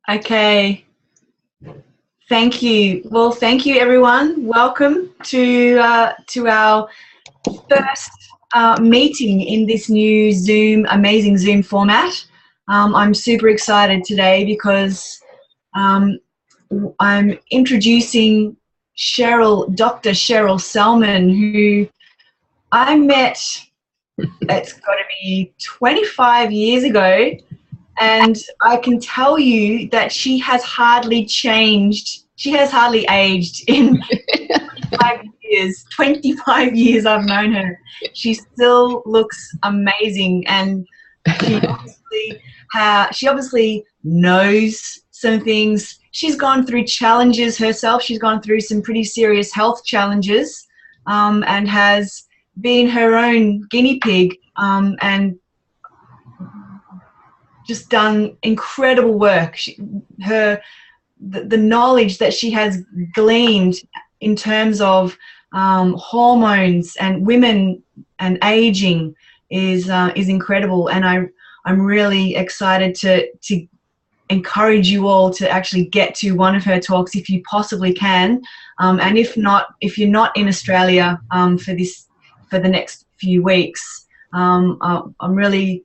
Okay. Thank you. Well, thank you, everyone. Welcome to our first meeting in this new amazing Zoom format. I'm super excited today because I'm introducing Dr. Cheryl Selman, who I met, it's got to be 25 years ago. And I can tell you that she has hardly changed. She has hardly aged in 25 years. 25 years I've known her. She still looks amazing, and she obviously knows some things. She's gone through challenges herself. She's gone through some pretty serious health challenges, and has been her own guinea pig, and just done incredible work. The knowledge that she has gleaned in terms of hormones and women and aging is incredible, and I'm really excited to encourage you all to actually get to one of her talks if you possibly can, and if you're not in Australia for the next few weeks, I'm really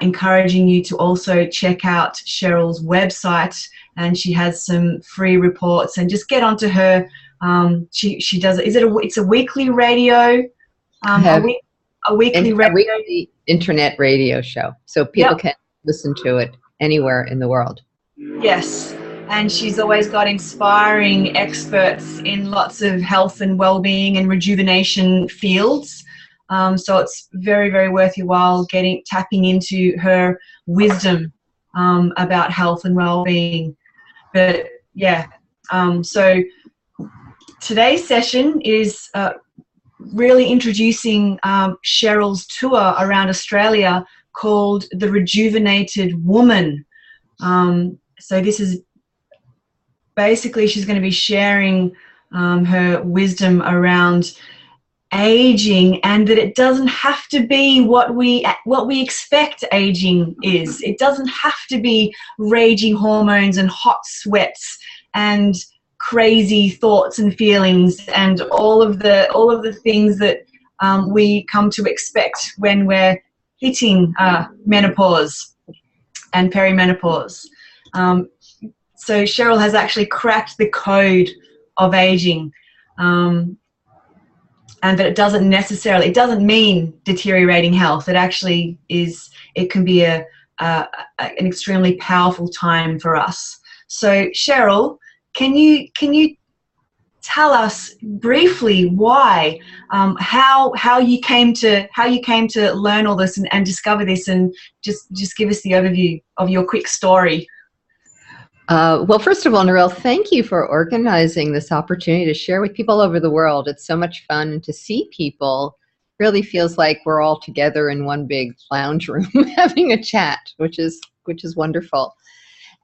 encouraging you to also check out Cheryl's website, and she has some free reports, and just get onto her. She does it's a weekly radio, a weekly internet radio show, so people can listen to it anywhere in the world. Yes, and she's always got inspiring experts in lots of health and well-being and rejuvenation fields. So it's very, very worth your while tapping into her wisdom about health and well-being. But yeah, so today's session is really introducing Cheryl's tour around Australia called The Rejuvenated Woman. So this is basically, she's going to be sharing her wisdom around aging, and that it doesn't have to be what we expect aging is. It doesn't have to be raging hormones and hot sweats and crazy thoughts and feelings and all of the things that we come to expect when we're hitting menopause and perimenopause. So Cheryl has actually cracked the code of aging. And that it doesn't mean deteriorating health. It actually is, it can be an extremely powerful time for us. So Cheryl, can you tell us briefly why, how you came to learn all this and discover this, and just give us the overview of your quick story? Well, first of all, Narelle, thank you for organizing this opportunity to share with people all over the world. It's so much fun, and to see people really feels like we're all together in one big lounge room having a chat, which is wonderful.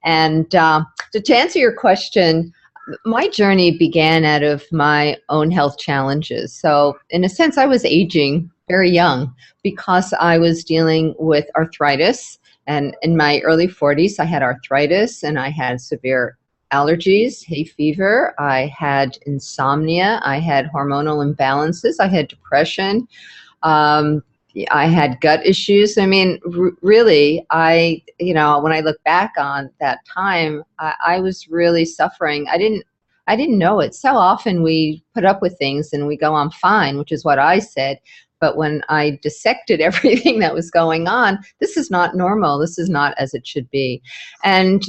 And to answer your question, my journey began out of my own health challenges. So in a sense, I was aging very young because I was dealing with arthritis. And in my early 40s, I had arthritis, and I had severe allergies, hay fever, I had insomnia, I had hormonal imbalances, I had depression, I had gut issues. I mean, really, when I look back on that time, I was really suffering. I didn't know it. So often we put up with things and we go, I'm fine, which is what I said. But when I dissected everything that was going on, this is not normal. This is not as it should be. And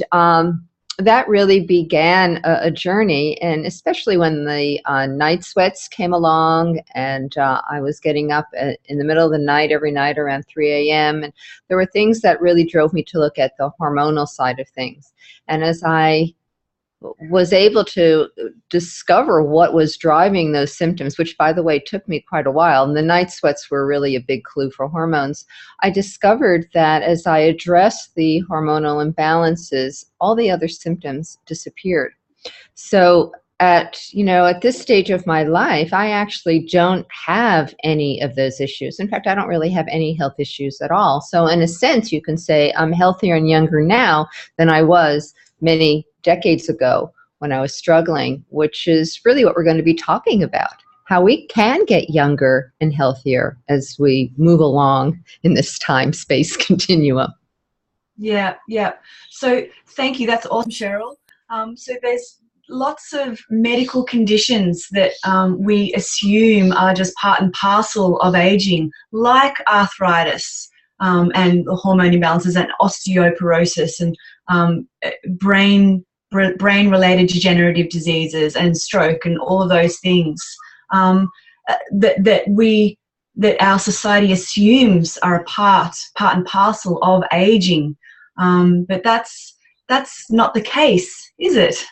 that really began a journey, and especially when the night sweats came along, and I was getting up in the middle of the night every night around 3 a.m. And there were things that really drove me to look at the hormonal side of things. And as I was able to discover what was driving those symptoms, which, by the way, took me quite a while, and the night sweats were really a big clue for hormones, I discovered that as I addressed the hormonal imbalances, all the other symptoms disappeared. So at this stage of my life, I actually don't have any of those issues. In fact, I don't really have any health issues at all. So in a sense, you can say I'm healthier and younger now than I was many decades ago when I was struggling, which is really what we're going to be talking about, how we can get younger and healthier as we move along in this time-space continuum. Yeah, yeah. So thank you. That's awesome, Cheryl. So there's lots of medical conditions that we assume are just part and parcel of aging, like arthritis and hormone imbalances and osteoporosis and brain-related degenerative diseases and stroke and all of those things that our society assumes are a part and parcel of aging. But that's not the case, is it?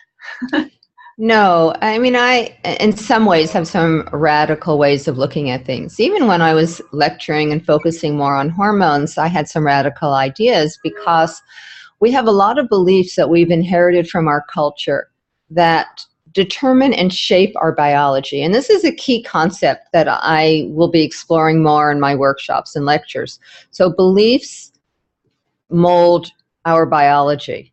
No, I mean, I, in some ways, have some radical ways of looking at things. Even when I was lecturing and focusing more on hormones, I had some radical ideas because we have a lot of beliefs that we've inherited from our culture that determine and shape our biology. And this is a key concept that I will be exploring more in my workshops and lectures. So beliefs mold our biology.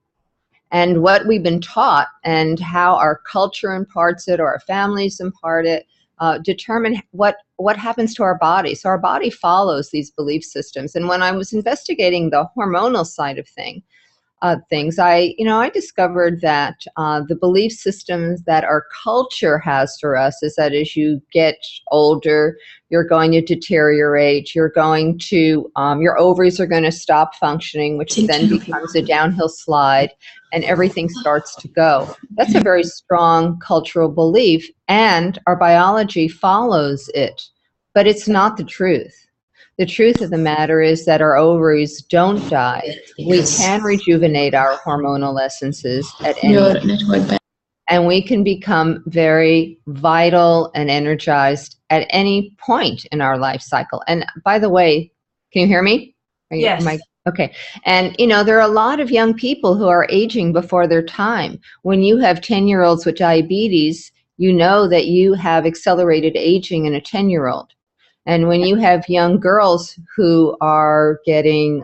And what we've been taught and how our culture imparts it or our families impart it determine what happens to our body. So our body follows these belief systems. And when I was investigating the hormonal side of things, I discovered that the belief systems that our culture has for us is that as you get older, you're going to deteriorate, your ovaries are going to stop functioning, which then becomes a downhill slide, and everything starts to go. That's a very strong cultural belief, and our biology follows it, but it's not the truth. The truth of the matter is that our ovaries don't die. We can rejuvenate our hormonal essences at any time. And we can become very vital and energized at any point in our life cycle. And by the way, can you hear me? Yes. Okay. And, there are a lot of young people who are aging before their time. When you have 10-year-olds with diabetes, you know that you have accelerated aging in a 10-year-old. And when you have young girls who are getting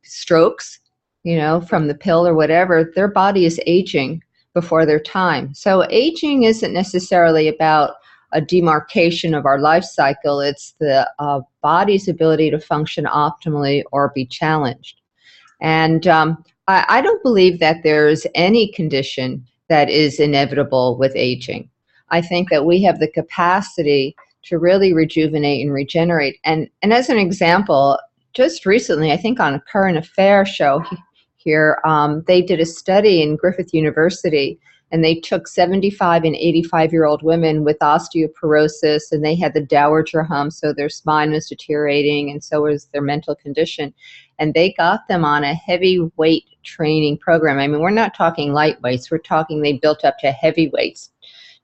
strokes, from the pill or whatever, their body is aging before their time. So aging isn't necessarily about a demarcation of our life cycle. It's the body's ability to function optimally or be challenged. And I don't believe that there's any condition that is inevitable with aging. I think that we have the capacity to really rejuvenate and regenerate. And as an example, just recently, I think on a current affair show here, they did a study in Griffith University, and they took 75 and 85-year-old women with osteoporosis, and they had the dowager hump, so their spine was deteriorating, and so was their mental condition. And they got them on a heavy weight training program. I mean, we're not talking light weights. We're talking they built up to heavy weights,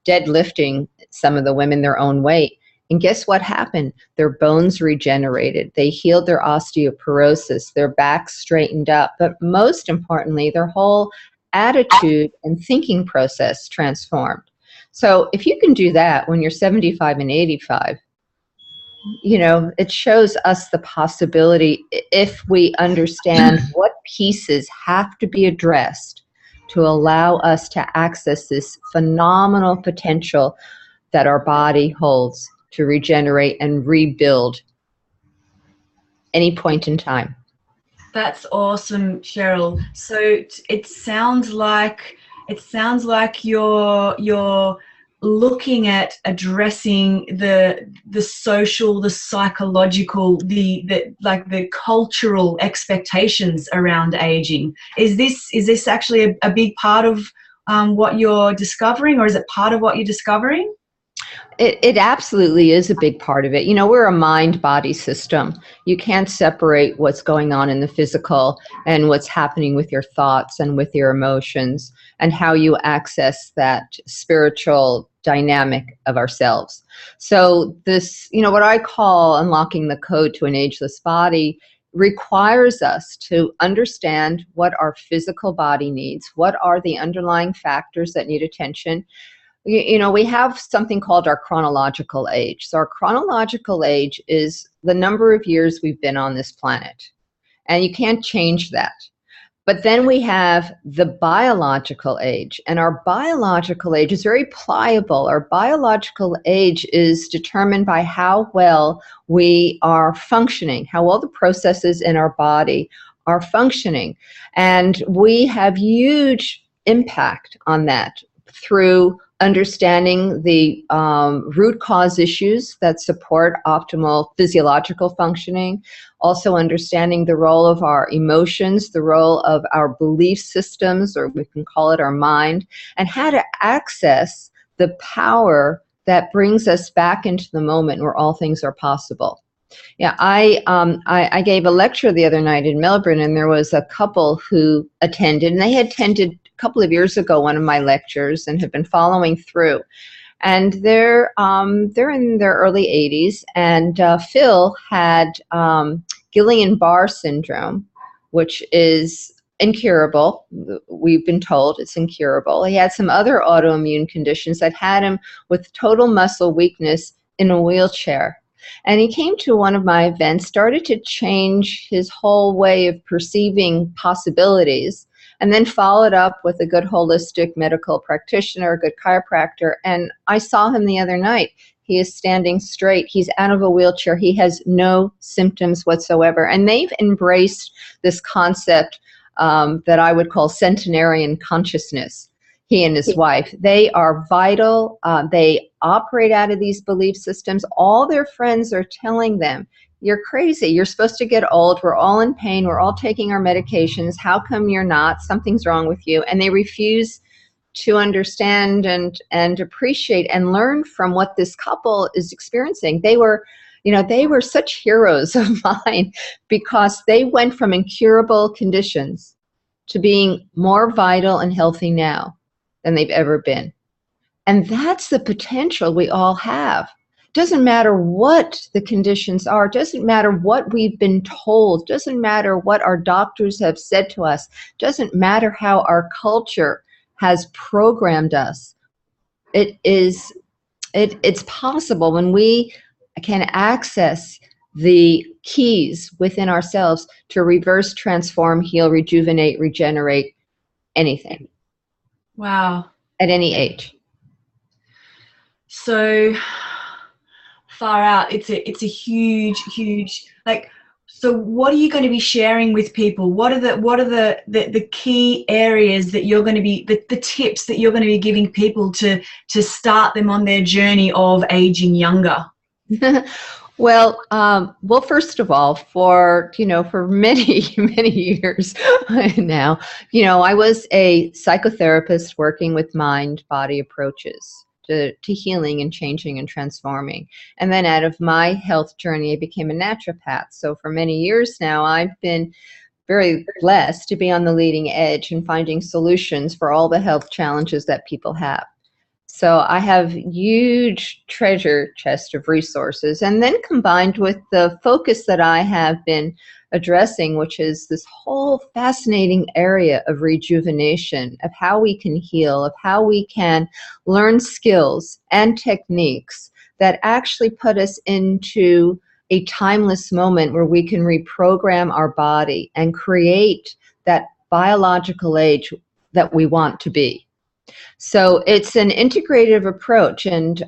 deadlifting some of the women their own weight. And guess what happened? Their bones regenerated. They healed their osteoporosis. Their backs straightened up. But most importantly, their whole attitude and thinking process transformed. So if you can do that when you're 75 and 85, it shows us the possibility, if we understand what pieces have to be addressed to allow us to access this phenomenal potential that our body holds to regenerate and rebuild any point in time. That's awesome, Cheryl. So it sounds like you're looking at addressing the social, the psychological, the cultural expectations around aging. Is this actually a big part of what you're discovering, or is it part of what you're discovering? It absolutely is a big part of it. We're a mind-body system. You can't separate what's going on in the physical and what's happening with your thoughts and with your emotions and how you access that spiritual dynamic of ourselves. So this, what I call unlocking the code to an ageless body requires us to understand what our physical body needs, what are the underlying factors that need attention. You know, we have something called our chronological age. So our chronological age is the number of years we've been on this planet, and you can't change that. But then we have the biological age, and our biological age is very pliable. Our biological age is determined by how well we are functioning, how well the processes in our body are functioning. And we have huge impact on that through understanding the root cause issues that support optimal physiological functioning, also understanding the role of our emotions, the role of our belief systems, or we can call it our mind, and how to access the power that brings us back into the moment where all things are possible. Yeah, I gave a lecture the other night in Melbourne, and there was a couple who attended, and they had attended a couple of years ago one of my lectures and have been following through. And they're in their early 80s, and Phil had Guillain-Barré syndrome, which is incurable. We've been told it's incurable. He had some other autoimmune conditions that had him with total muscle weakness in a wheelchair. And he came to one of my events, started to change his whole way of perceiving possibilities, and then followed up with a good holistic medical practitioner, a good chiropractor. And I saw him the other night. He is standing straight. He's out of a wheelchair. He has no symptoms whatsoever. And they've embraced this concept that I would call centenarian consciousness. He and his wife, they are vital. They operate out of these belief systems. All their friends are telling them, you're crazy. You're supposed to get old. We're all in pain. We're all taking our medications. How come you're not? Something's wrong with you. And they refuse to understand and appreciate and learn from what this couple is experiencing. They were such heroes of mine because they went from incurable conditions to being more vital and healthy now than they've ever been. And that's the potential we all have. Doesn't matter what the conditions are, doesn't matter what we've been told, doesn't matter what our doctors have said to us, doesn't matter how our culture has programmed us. It's possible when we can access the keys within ourselves to reverse, transform, heal, rejuvenate, regenerate anything. Wow. At any age. So far out. It's a huge, like, so what are you going to be sharing with people? What are the key areas that you're going to be, the tips that you're going to be giving people to start them on their journey of aging younger? Well, first of all, for many, many years now, I was a psychotherapist working with mind-body approaches to healing and changing and transforming. And then out of my health journey, I became a naturopath. So for many years now, I've been very blessed to be on the leading edge and finding solutions for all the health challenges that people have. So I have huge treasure chest of resources, and then combined with the focus that I have been addressing, which is this whole fascinating area of rejuvenation, of how we can heal, of how we can learn skills and techniques that actually put us into a timeless moment where we can reprogram our body and create that biological age that we want to be. So it's an integrative approach, and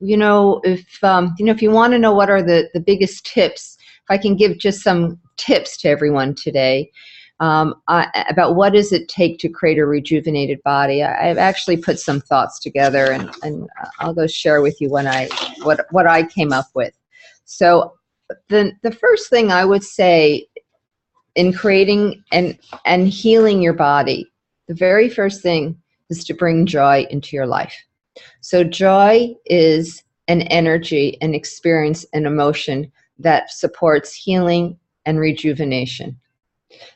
if you want to know what are the biggest tips, if I can give just some tips to everyone today about what does it take to create a rejuvenated body, I've actually put some thoughts together, and I'll go share with you what I came up with. So the first thing I would say in creating and healing your body, the very first thing is to bring joy into your life. So joy is an energy, an experience, an emotion that supports healing and rejuvenation.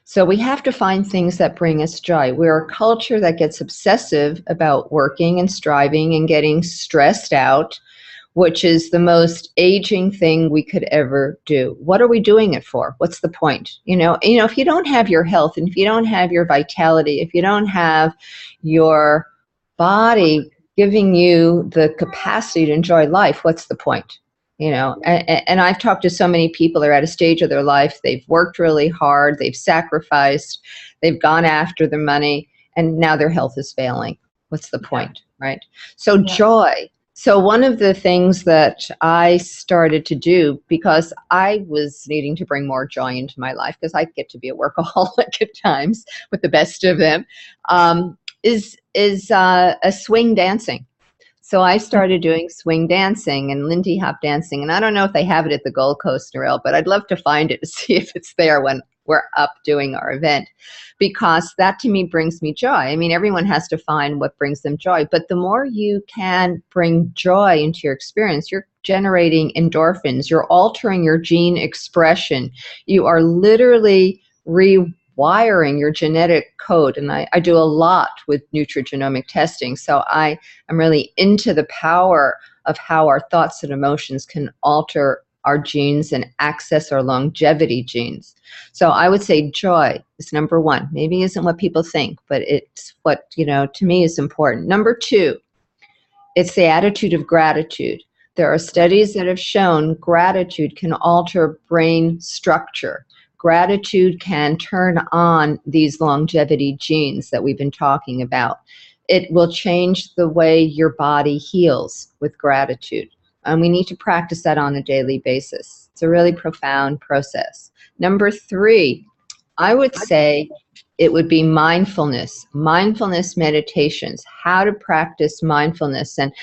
So we have to find things that bring us joy. We're a culture that gets obsessive about working and striving and getting stressed out. which is the most aging thing we could ever do. What are we doing it for? What's the point? If you don't have your health, and if you don't have your vitality, if you don't have your body giving you the capacity to enjoy life, what's the point? And I've talked to so many people. They're at a stage of their life, they've worked really hard, they've sacrificed, they've gone after the money, and now their health is failing. What's the point, right? So joy. So one of the things that I started to do, because I was needing to bring more joy into my life, because I get to be a workaholic at times with the best of them, is a swing dancing. So I started doing swing dancing and Lindy Hop dancing. And I don't know if they have it at the Gold Coast, Narelle, but I'd love to find it to see if it's there when we're up doing our event, because that to me brings me joy. I mean, everyone has to find what brings them joy, but the more you can bring joy into your experience, you're generating endorphins, you're altering your gene expression, you are literally rewiring your genetic code. And I do a lot with nutrigenomic testing, so I am really into the power of how our thoughts and emotions can alter our genes and access our longevity genes. So I would say joy is number one. Maybe isn't what people think, but it's what, to me is important. Number two, it's the attitude of gratitude. There are studies that have shown gratitude can alter brain structure. Gratitude can turn on these longevity genes that we've been talking about. It will change the way your body heals with gratitude. And we need to practice that on a daily basis. It's a really profound process. Number three, I would say it would be mindfulness meditations, how to practice mindfulness. And,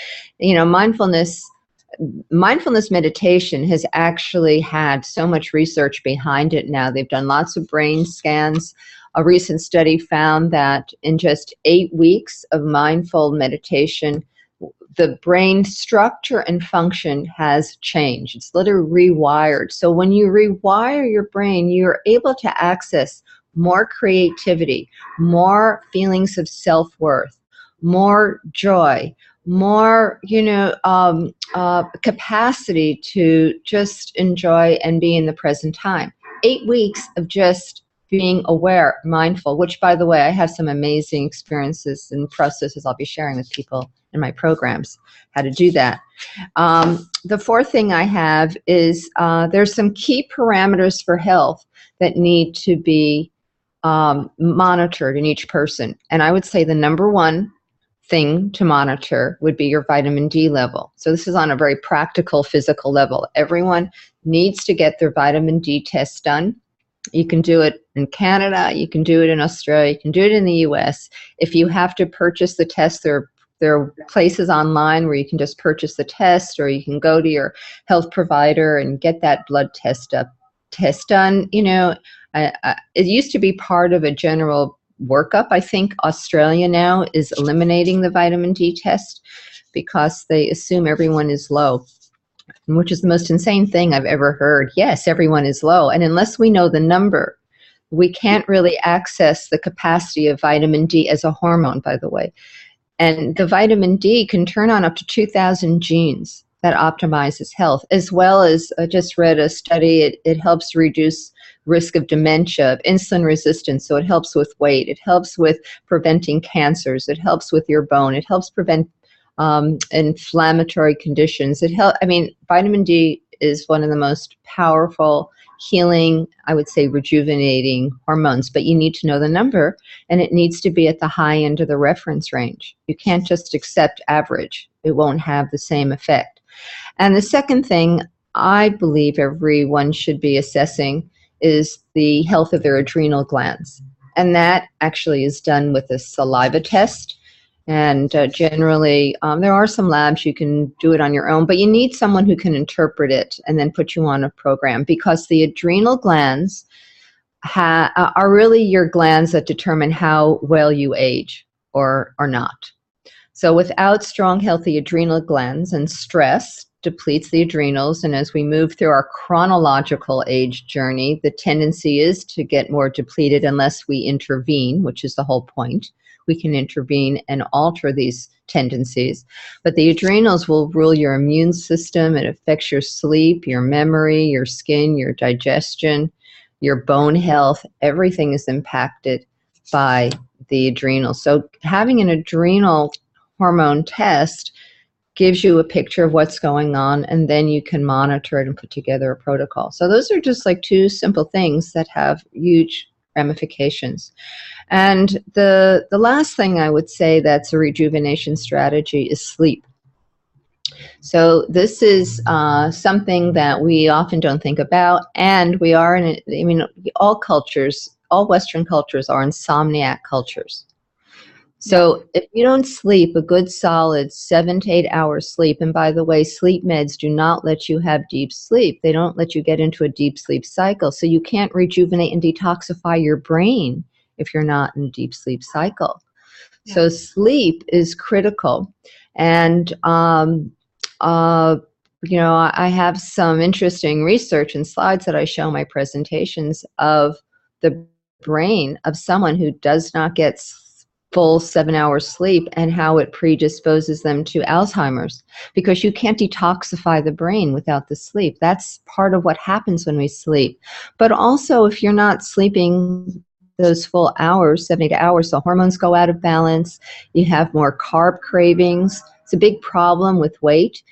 mindfulness meditation has actually had so much research behind it now. They've done lots of brain scans. A recent study found that in just 8 weeks of mindful meditation, the brain structure and function has changed. It's literally rewired. So when you rewire your brain, you're able to access more creativity, more feelings of self-worth, more joy, more, capacity to just enjoy and be in the present time. 8 weeks of just being aware, mindful, which, by the way, I have some amazing experiences and processes I'll be sharing with people in my programs, how to do that. The fourth thing I have is there's some key parameters for health that need to be monitored in each person. And I would say the number one thing to monitor would be your vitamin D level. So this is on a very practical, physical level. Everyone needs to get their vitamin D test done. You can do it in Canada, you can do it in Australia, you can do it in the US. If you have to purchase the test, there are places online where you can just purchase the test, or you can go to your health provider and get that blood test done. It used to be part of a general workup. I think Australia now is eliminating the vitamin D test because they assume everyone is low, which is the most insane thing I've ever heard. Yes, everyone is low. And unless we know the number, we can't really access the capacity of vitamin D as a hormone, by the way. And the vitamin D can turn on up to 2,000 genes that optimizes health, as well as I just read a study, it helps reduce risk of dementia, of insulin resistance, so it helps with weight, it helps with preventing cancers, it helps with your bone, it helps prevent inflammatory conditions. Vitamin D is one of the most powerful healing, I would say rejuvenating hormones, but you need to know the number, and it needs to be at the high end of the reference range. You can't just accept average. It won't have the same effect. And the second thing I believe everyone should be assessing is the health of their adrenal glands. And that actually is done with a saliva test. And generally, there are some labs you can do it on your own, but you need someone who can interpret it and then put you on a program, because the adrenal glands are really your glands that determine how well you age or not. So without strong, healthy adrenal glands, and stress depletes the adrenals, and as we move through our chronological age journey, the tendency is to get more depleted unless we intervene, which is the whole point. we can intervene and alter these tendencies. But the adrenals will rule your immune system. It affects your sleep, your memory, your skin, your digestion, your bone health. Everything is impacted by the adrenals. So having an adrenal hormone test gives you a picture of what's going on, and then you can monitor it and put together a protocol. So those are just like two simple things that have huge ramifications. And the last thing I would say that's a rejuvenation strategy is sleep. So this is something that we often don't think about, and we are in, I mean, all cultures, all Western cultures are insomniac cultures. So if you don't sleep a good solid 7 to 8 hours sleep, and by the way, sleep meds do not let you have deep sleep. They don't let you get into a deep sleep cycle. So you can't rejuvenate and detoxify your brain if you're not in a deep sleep cycle. Yeah. So sleep is critical. And, you know, I have some interesting research and slides that I show my presentations of the brain of someone who does not get full 7 hours sleep and how it predisposes them to Alzheimer's, because you can't detoxify the brain without the sleep. That's part of what happens when we sleep. But also, if you're not sleeping those full hours, 7 to 8 hours, the hormones go out of balance. You have more carb cravings. It's a big problem with weight.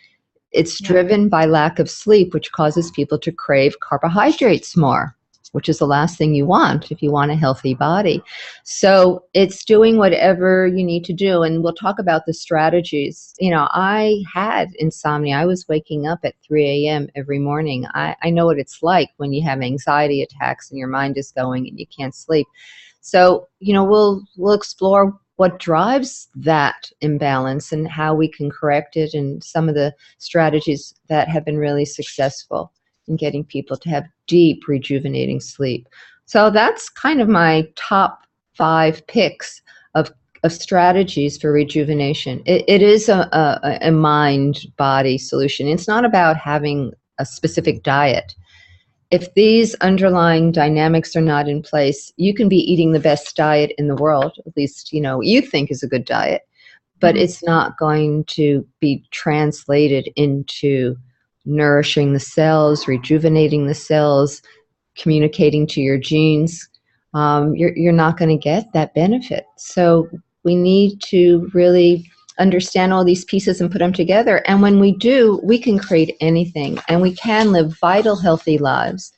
It's driven by lack of sleep, which causes people to crave carbohydrates more, which is the last thing you want if you want a healthy body. So it's doing whatever you need to do. And we'll talk about the strategies. You know, I had insomnia. I was waking up at 3 a.m. every morning. I know what it's like when you have anxiety attacks and your mind is going and you can't sleep. So, you know, we'll explore what drives that imbalance and how we can correct it, and some of the strategies that have been really successful in getting people to have deep rejuvenating sleep. So that's kind of my top 5 picks of strategies for rejuvenation. It is a mind-body solution. It's not about having a specific diet. If these underlying dynamics are not in place, you can be eating the best diet in the world, at least, you know, you think is a good diet, but it's not going to be translated into nourishing the cells, rejuvenating the cells, communicating to your genes. You're not going to get that benefit. So we need to really understand all these pieces and put them together. And when we do, we can create anything, and we can live vital, healthy lives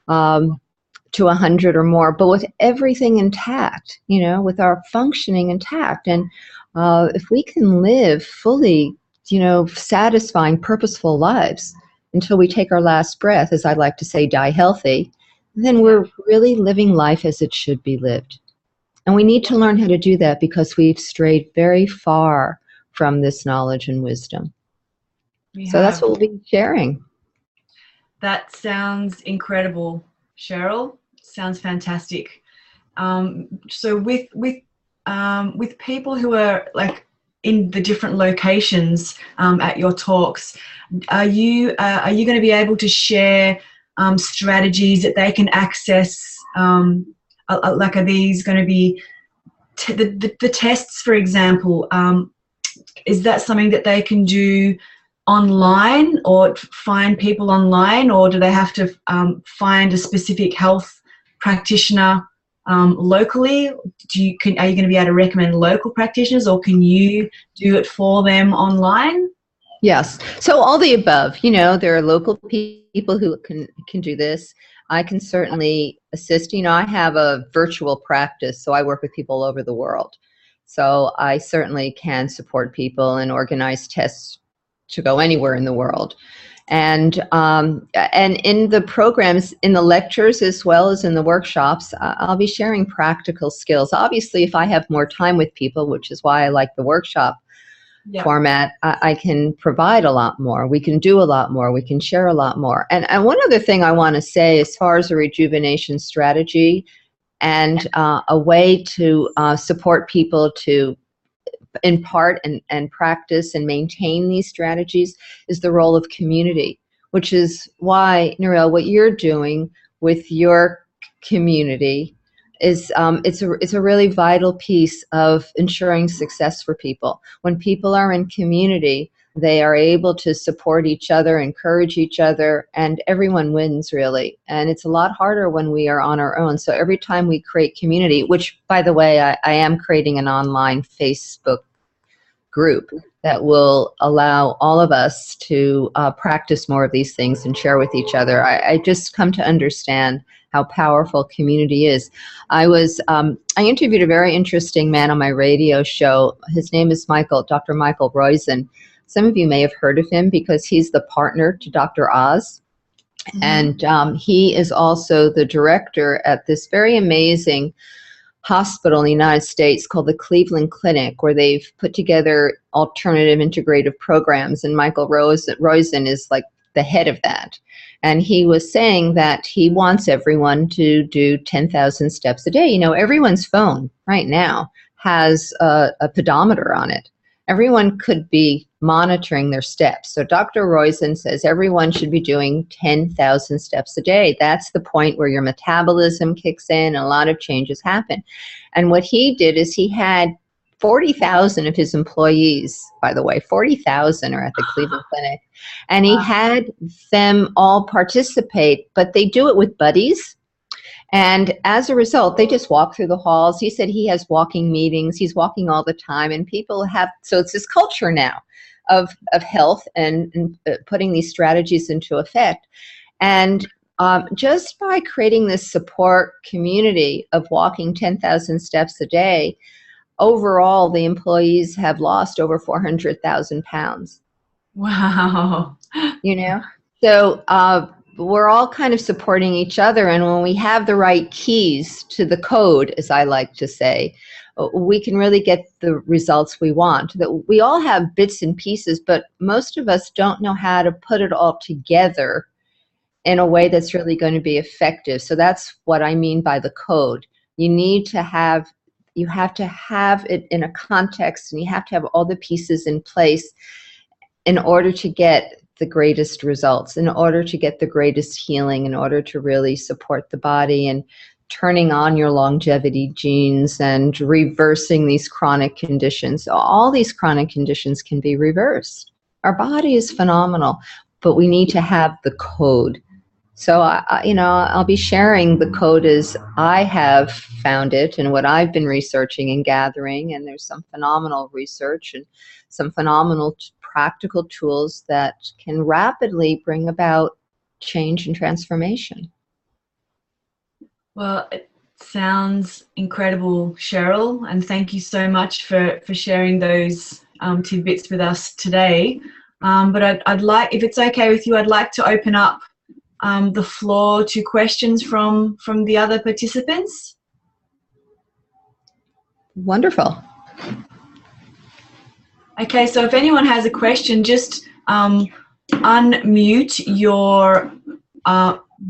to 100 or more, but with everything intact, you know, with our functioning intact. And if we can live fully, you know, satisfying, purposeful lives until we take our last breath, as I like to say, die healthy, then we're really living life as it should be lived. And we need to learn how to do that because we've strayed very far from this knowledge and wisdom. So that's what we'll be sharing. That sounds incredible, Cheryl. Sounds fantastic. So with people who are like in the different locations at your talks, are you going to be able to share strategies that they can access? Like, are these going to be the tests, for example? Is that something that they can do online, or find people online, or do they have to find a specific health practitioner locally? Are you going to be able to recommend local practitioners, or can you do it for them online? Yes. So all the above. You know, there are local people who can do this. I can certainly assist. You know, I have a virtual practice, so I work with people all over the world. So I certainly can support people and organize tests to go anywhere in the world. And in the programs, in the lectures as well as in the workshops, I'll be sharing practical skills. Obviously, if I have more time with people, which is why I like the workshop format, I can provide a lot more. We can do a lot more. We can share a lot more. And one other thing I want to say, as far as a rejuvenation strategy and a way to support people to impart and practice and maintain these strategies, is the role of community, which is why, Narelle, what you're doing with your community is it's a really vital piece of ensuring success for people. When people are in community, they are able to support each other, encourage each other, and everyone wins, really. And it's a lot harder when we are on our own. So every time we create community, which, by the way, I am creating an online Facebook group that will allow all of us to practice more of these things and share with each other. I just come to understand how powerful community is. I interviewed a very interesting man on my radio show. His name is Dr. Michael Roizen. Some of you may have heard of him because he's the partner to Dr. Oz. Mm-hmm. And he is also the director at this very amazing hospital in the United States called the Cleveland Clinic, where they've put together alternative integrative programs. And Michael Roizen is like the head of that. And he was saying that he wants everyone to do 10,000 steps a day. You know, everyone's phone right now has a pedometer on it. Everyone could be monitoring their steps. So Dr. Roizen says everyone should be doing 10,000 steps a day. That's the point where your metabolism kicks in and a lot of changes happen. And what he did is he had 40,000 of his employees, by the way, 40,000 are at the Cleveland Clinic, and he had them all participate, but they do it with buddies. And as a result, they just walk through the halls. He said he has walking meetings. He's walking all the time, and people have, so it's this culture now of health and putting these strategies into effect. And just by creating this support community of walking 10,000 steps a day, overall, the employees have lost over 400,000 pounds. Wow. You know, so we're all kind of supporting each other. And when we have the right keys to the code, as I like to say, we can really get the results we want. That we all have bits and pieces, but most of us don't know how to put it all together in a way that's really going to be effective. So that's what I mean by the code. You have to have it in a context, and you have to have all the pieces in place in order to get the greatest results, in order to get the greatest healing, in order to really support the body and turning on your longevity genes and reversing these chronic conditions. All these chronic conditions can be reversed. Our body is phenomenal, but we need to have the code. So, I'll be sharing the code as I have found it and what I've been researching and gathering. And there's some phenomenal research and some phenomenal practical tools that can rapidly bring about change and transformation. Well, it sounds incredible, Cheryl, and thank you so much for sharing those tidbits with us today. But I'd like, if it's okay with you, I'd like to open up the floor to questions from the other participants. Wonderful. Okay, so if anyone has a question, just unmute your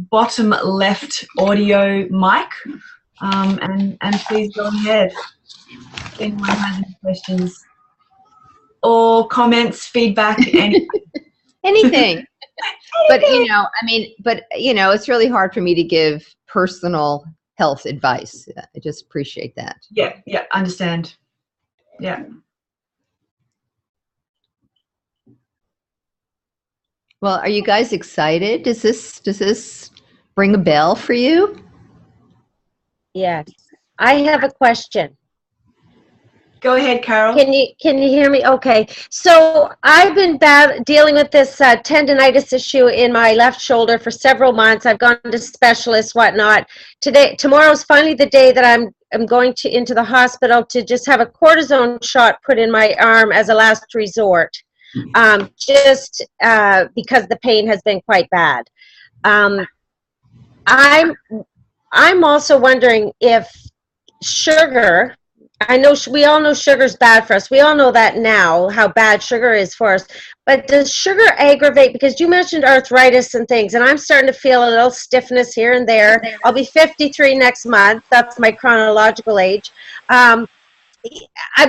bottom left audio mic and please go ahead if anyone has any questions or comments, feedback, anything. But it's really hard for me to give personal health advice. I just appreciate that. Yeah, understand. Yeah. Well, are you guys excited? Does this ring a bell for you? Yes. I have a question. Go ahead, Carol. Can you hear me? Okay. So I've been dealing with this tendonitis issue in my left shoulder for several months. I've gone to specialists, whatnot. Tomorrow's finally the day that I'm going into the hospital to just have a cortisone shot put in my arm as a last resort. Just because the pain has been quite bad. I'm also wondering if sugar, I know we all know sugar's bad for us. We all know that now, how bad sugar is for us. But does sugar aggravate, because you mentioned arthritis and things, and I'm starting to feel a little stiffness here and there. I'll be 53 next month. That's my chronological age. I'm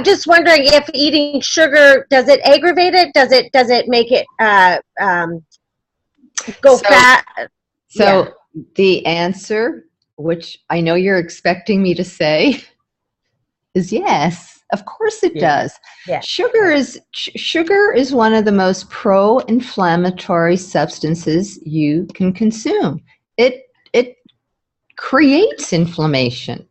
just wondering if eating sugar, does it aggravate it? Does it make it go fat? So the answer which I know you're expecting me to say, is yes. Of course it does. Yeah. Sugar is one of the most pro-inflammatory substances you can consume. It creates inflammation.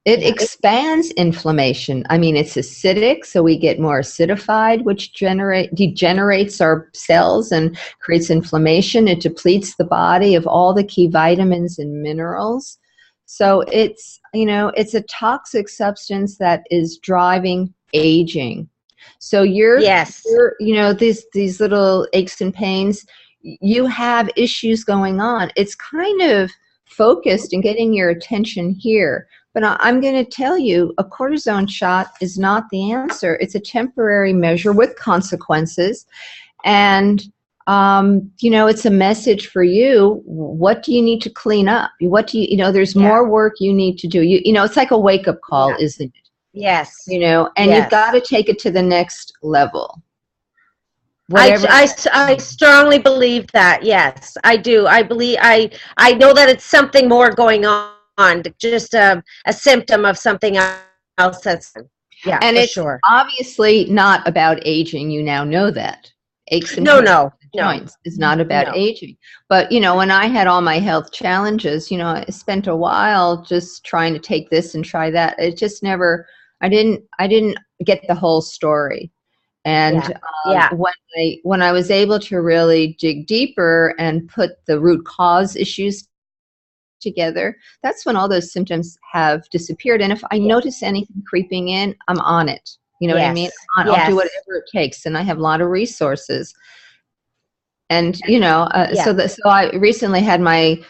It expands inflammation. I mean, it's acidic, so we get more acidified, which degenerates our cells and creates inflammation. It depletes the body of all the key vitamins and minerals. So it's, it's a toxic substance that is driving aging. So these little aches and pains, you have issues going on. It's kind of focused and getting your attention here. But I'm going to tell you, a cortisone shot is not the answer. It's a temporary measure with consequences. And, it's a message for you. What do you need to clean up? What do there's more work you need to do. It's like a wake-up call, isn't it? Yes. And you've got to take it to the next level. I strongly believe that. Yes, I do. I know that it's something more going on, just a symptom of something else. And it's obviously not about aging. You now know that. Aches and joints is not about aging. But, when I had all my health challenges, I spent a while just trying to take this and try that. It just never, I didn't get the whole story. And when I was able to really dig deeper and put the root cause issues together, that's when all those symptoms have disappeared. And if I notice anything creeping in, I'm on it. You know what I mean? I'll do whatever it takes. And I have a lot of resources. And, so I recently had my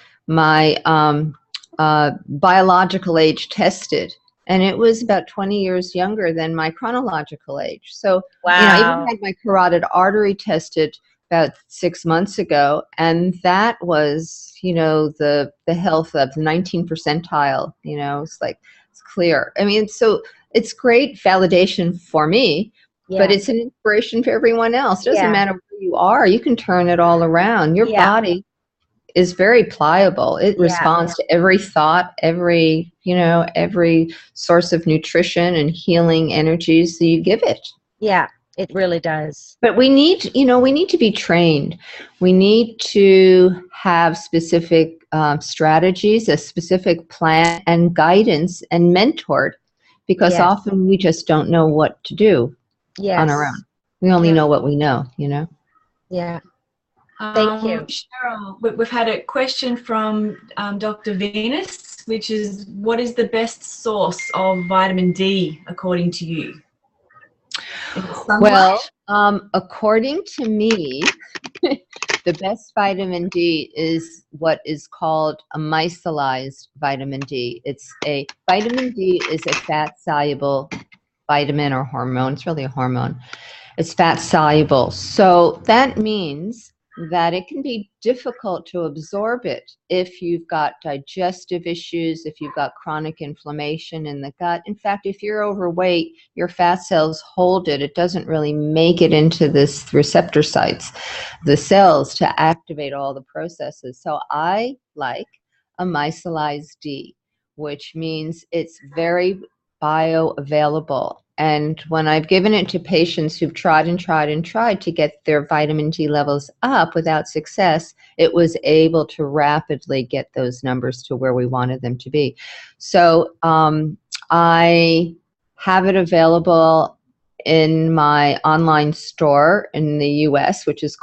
biological age tested. And it was about 20 years younger than my chronological age. So, I even had my carotid artery tested about 6 months ago, and that was, the health of 19th percentile. It's clear. I mean, so it's great validation for me, but it's an inspiration for everyone else. It doesn't matter where you are. You can turn it all around. Your body is very pliable. It responds to every thought, every source of nutrition and healing energies that you give it. Yeah, it really does. But we need to be trained. We need to have specific strategies, a specific plan and guidance and mentored, because often we just don't know what to do on our own. We only know what we know, Yeah. Thank you. Cheryl, we've had a question from Dr. Venus, which is, what is the best source of vitamin D according to you? Well, according to me, the best vitamin D is what is called a micellized vitamin D. Vitamin D is a fat-soluble vitamin or hormone. It's really a hormone. It's fat-soluble. So that means that it can be difficult to absorb it if you've got digestive issues, if you've got chronic inflammation in the gut. In fact, if you're overweight, your fat cells hold it. It doesn't really make it into this receptor sites, the cells, to activate all the processes. So I like a micellized D, which means it's very bioavailable. And when I've given it to patients who've tried and tried and tried to get their vitamin D levels up without success, it was able to rapidly get those numbers to where we wanted them to be. So I have it available in my online store in the US, which the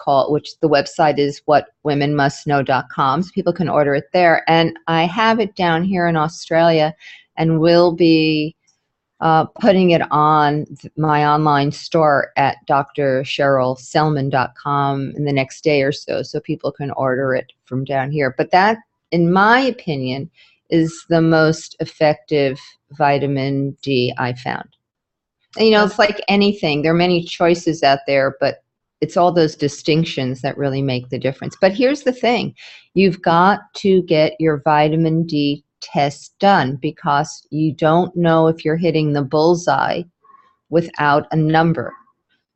website is whatwomenmustknow.com. So people can order it there. And I have it down here in Australia, and will be putting it on my online store at drcherylselman.com in the next day or so people can order it from down here. But that, in my opinion, is the most effective vitamin D I found. And, it's like anything. There are many choices out there, but it's all those distinctions that really make the difference. But here's the thing. You've got to get your vitamin D test done, because you don't know if you're hitting the bullseye without a number.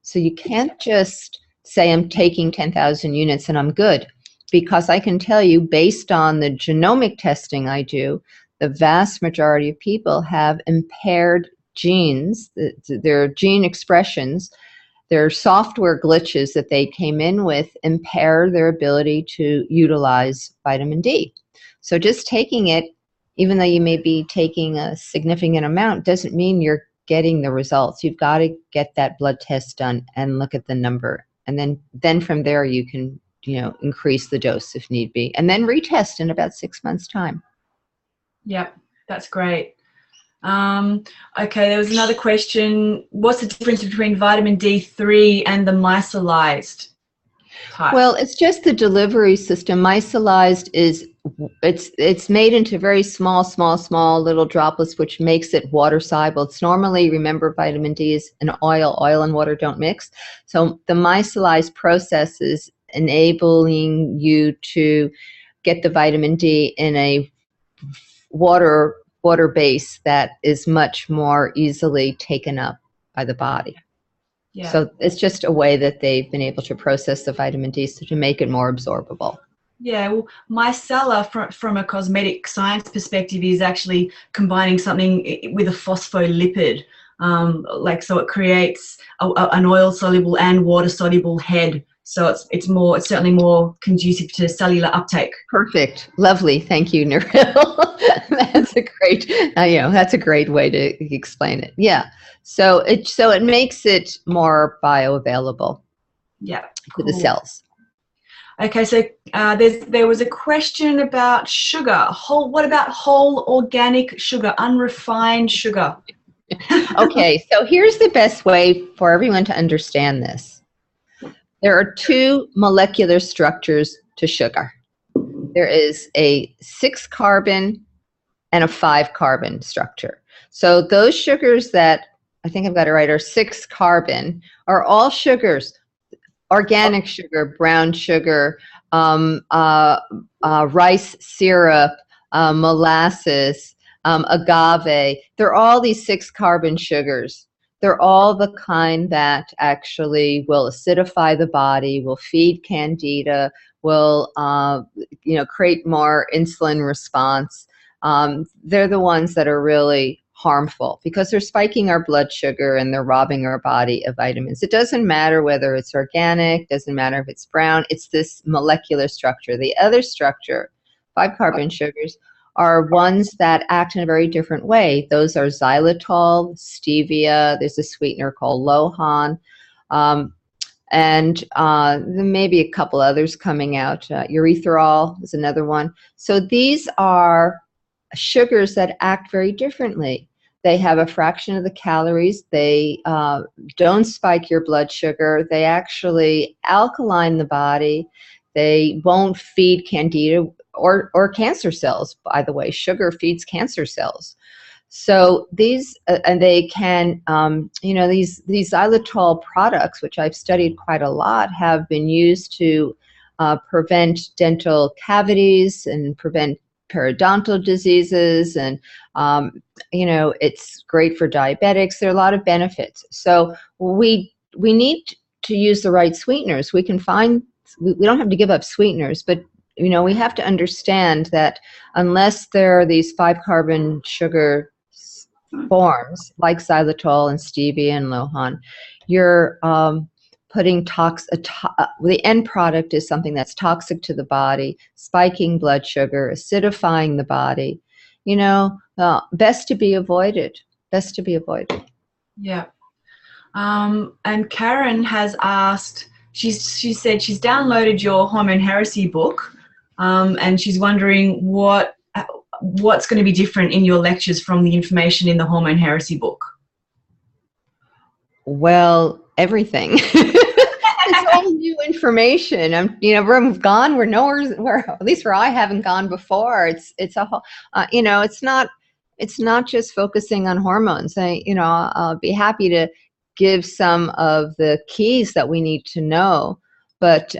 So you can't just say, I'm taking 10,000 units and I'm good. because I can tell you, based on the genomic testing I do, the vast majority of people have impaired genes, their gene expressions, their software glitches that they came in with impair their ability to utilize vitamin D. So just taking it, even though you may be taking a significant amount, doesn't mean you're getting the results. You've got to get that blood test done and look at the number. And then from there you can, increase the dose if need be. And then retest in about 6 months' time. Yep, that's great. Okay, there was another question. What's the difference between vitamin D3 and the micellized type? Well, it's just the delivery system. Micellized is, it's made into very small little droplets, which makes it water soluble. It's normally, remember, vitamin D is an oil. Oil and water don't mix. So the micellized process is enabling you to get the vitamin D in a water base that is much more easily taken up by the body. Yeah. So it's just a way that they've been able to process the vitamin D to make it more absorbable. Yeah, well, micellar from a cosmetic science perspective is actually combining something with a phospholipid, so it creates an oil soluble and water soluble head. So it's certainly more conducive to cellular uptake. Perfect, lovely, thank you, Narelle. That's a great way to explain it. Yeah, so it makes it more bioavailable. Yeah, to the cells. Okay, so there was a question about sugar. What about whole organic sugar, unrefined sugar? Okay, so here's the best way for everyone to understand this. There are two molecular structures to sugar. There is a 6-carbon and a 5-carbon structure. So those sugars that, I think I've got it right, are 6-carbon are all sugars. Organic sugar, brown sugar, rice syrup, molasses, agave. They're all these 6-carbon sugars. They're all the kind that actually will acidify the body, will feed candida, will create more insulin response. They're the ones that are really harmful because they're spiking our blood sugar and they're robbing our body of vitamins. It doesn't matter whether it's organic, doesn't matter if it's brown, it's this molecular structure. The other structure, 5-carbon sugars, are ones that act in a very different way. Those are xylitol, stevia, there's a sweetener called lohan, and there may be a couple others coming out. Erythritol is another one. So these are sugars that act very differently. They have a fraction of the calories. They don't spike your blood sugar. They actually alkaline the body. They won't feed candida or cancer cells, by the way. Sugar feeds cancer cells. So these, and they can, these xylitol products, which I've studied quite a lot, have been used to prevent dental cavities and prevent periodontal diseases, and it's great for diabetics. There are a lot of benefits. So we need to use the right sweeteners. We can find, we don't have to give up sweeteners, but we have to understand that unless there are these 5-carbon sugar forms like xylitol and stevia and lohan, you're putting the end product is something that's toxic to the body, spiking blood sugar, acidifying the body. Best to be avoided. Best to be avoided. Yeah. And Karen has asked. She said she's downloaded your Hormone Heresy book, and she's wondering what's going to be different in your lectures from the information in the Hormone Heresy book. Well, everything. It's all new information. We've gone where at least where I haven't gone before. It's a whole, it's not just focusing on hormones. I'll be happy to give some of the keys that we need to know, but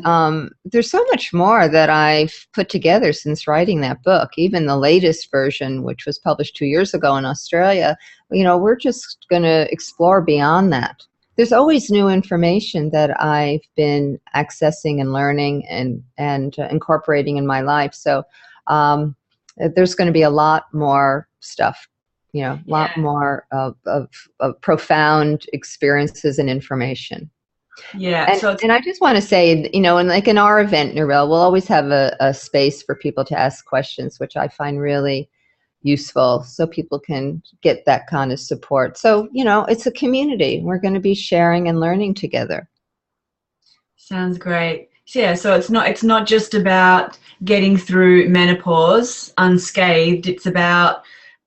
there's so much more that I've put together since writing that book. Even the latest version, which was published 2 years ago in Australia, we're just going to explore beyond that. there's always new information that I've been accessing and learning and incorporating in my life. So there's going to be a lot more stuff, you know, a lot more of profound experiences and information. Yeah. And I just want to say, you know, and like in our event, Narelle, we'll always have a space for people to ask questions, which I find really useful, so people can get that kind of support. So, you know, it's a community. We're going to be sharing and learning together. Sounds great. Yeah, so it's not just about getting through menopause unscathed. It's about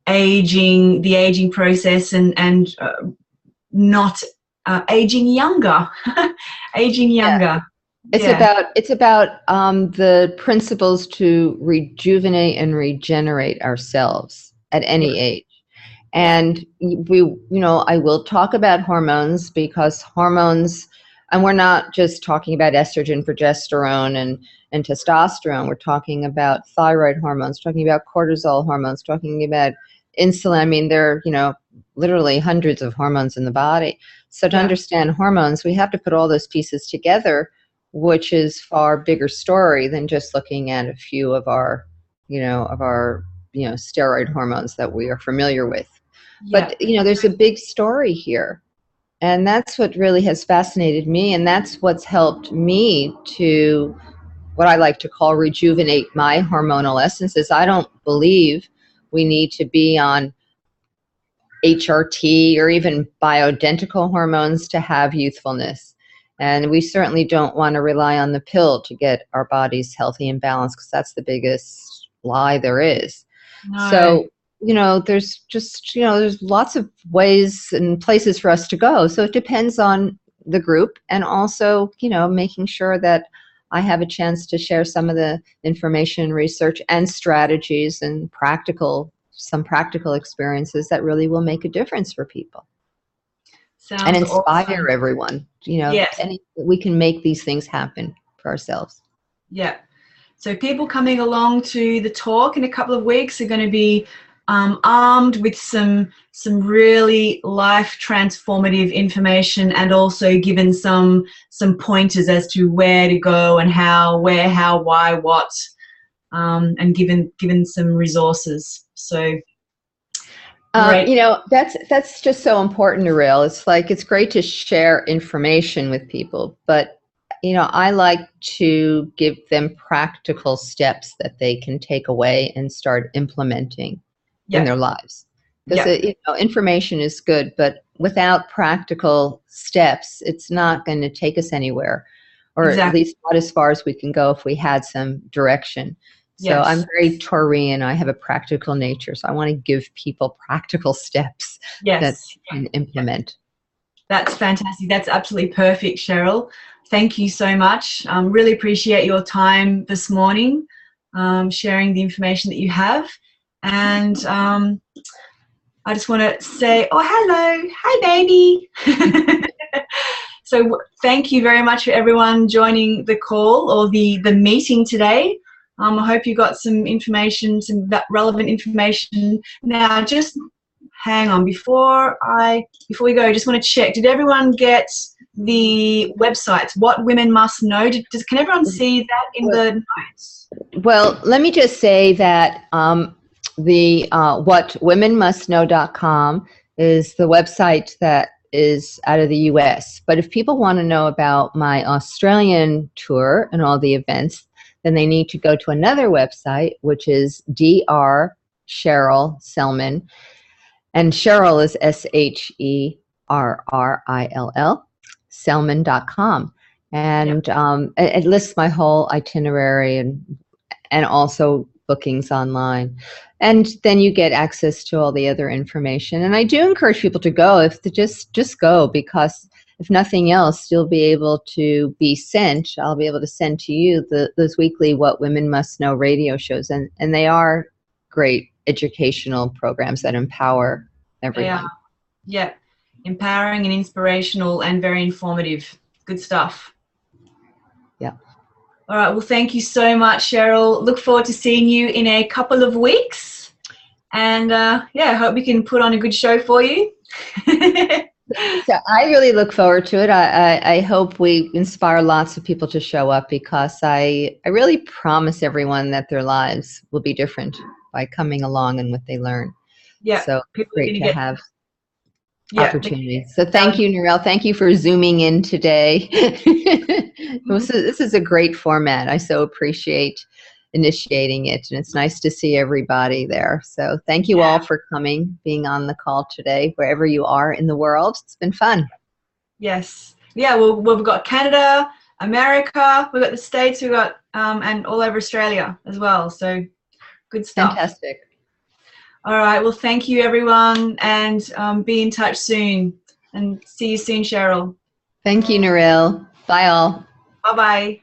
the aging process and not aging younger. Aging younger. Yeah. It's about the principles to rejuvenate and regenerate ourselves at any age. And I will talk about hormones, because hormones, and we're not just talking about estrogen, progesterone, and testosterone. We're talking about thyroid hormones, talking about cortisol hormones, talking about insulin. I mean, there are, you know, literally hundreds of hormones in the body. So to understand hormones, we have to put all those pieces together, which is far bigger story than just looking at a few of our steroid hormones that we are familiar with. But, you know, there's a big story here. And that's what really has fascinated me. And that's what's helped me to, what I like to call, rejuvenate my hormonal essences. I don't believe we need to be on HRT or even bioidentical hormones to have youthfulness. And we certainly don't want to rely on the pill to get our bodies healthy and balanced, because that's the biggest lie there is. No. So, you know, there's just, you know, there's lots of ways and places for us to go. So it depends on the group, and also, you know, making sure that I have a chance to share some of the information, research, and strategies and some practical experiences that really will make a difference for people. Sounds and inspire awesome. Everyone, you know, we can make these things happen for ourselves. Yeah. So people coming along to the talk in a couple of weeks are going to be armed with some really life transformative information, and also given some pointers as to where to go and how, why, what, and given some resources. So you know, that's just so important, Narelle. It's like, it's great to share information with people, but, you know, I like to give them practical steps that they can take away and start implementing in their lives. Because you know, information is good, but without practical steps, it's not going to take us anywhere, or at least not as far as we can go if we had some direction. So I'm very Taurian. I have a practical nature. So I want to give people practical steps that they can implement. That's fantastic. That's absolutely perfect, Cheryl. Thank you so much. Really appreciate your time this morning, sharing the information that you have. And I just want to say, oh, hello. Hi, baby. So thank you very much for everyone joining the call, or the meeting today. I hope you got some information, some relevant information. Now, just hang on. Before we go, I just want to check. Did everyone get the websites? What Women Must Know? Can everyone see that in the notes? Well, let me just say that the whatwomenmustknow.com is the website that is out of the US. But if people want to know about my Australian tour and all the events, then they need to go to another website, which is Dr. Cheryl Selman. And Cheryl is SHERRILL, Selman.com. And it lists my whole itinerary and also bookings online. And then you get access to all the other information. And I do encourage people to go, just go, because if nothing else, you'll be able to be sent. I'll be able to send to you those weekly What Women Must Know radio shows. And they are great educational programs that empower everyone. Yeah. Empowering and inspirational and very informative. Good stuff. Yeah. All right. Well, thank you so much, Cheryl. Look forward to seeing you in a couple of weeks. And, I hope we can put on a good show for you. So I really look forward to it. I hope we inspire lots of people to show up, because I really promise everyone that their lives will be different by coming along and what they learn. Yeah, So people are great going to to get have yeah, opportunities. So thank you, Narelle. Thank you for zooming in today. This is a great format. I so appreciate initiating it, and it's nice to see everybody there. So thank you all for coming, being on the call today, wherever you are in the world. It's been fun. Yes. Yeah, well, we've got Canada, America, we've got the States, we've got, and all over Australia as well. So good stuff. Fantastic. All right. Well, thank you, everyone, and be in touch soon. And see you soon, Cheryl. Thank you, Narelle. Bye all. Bye-bye.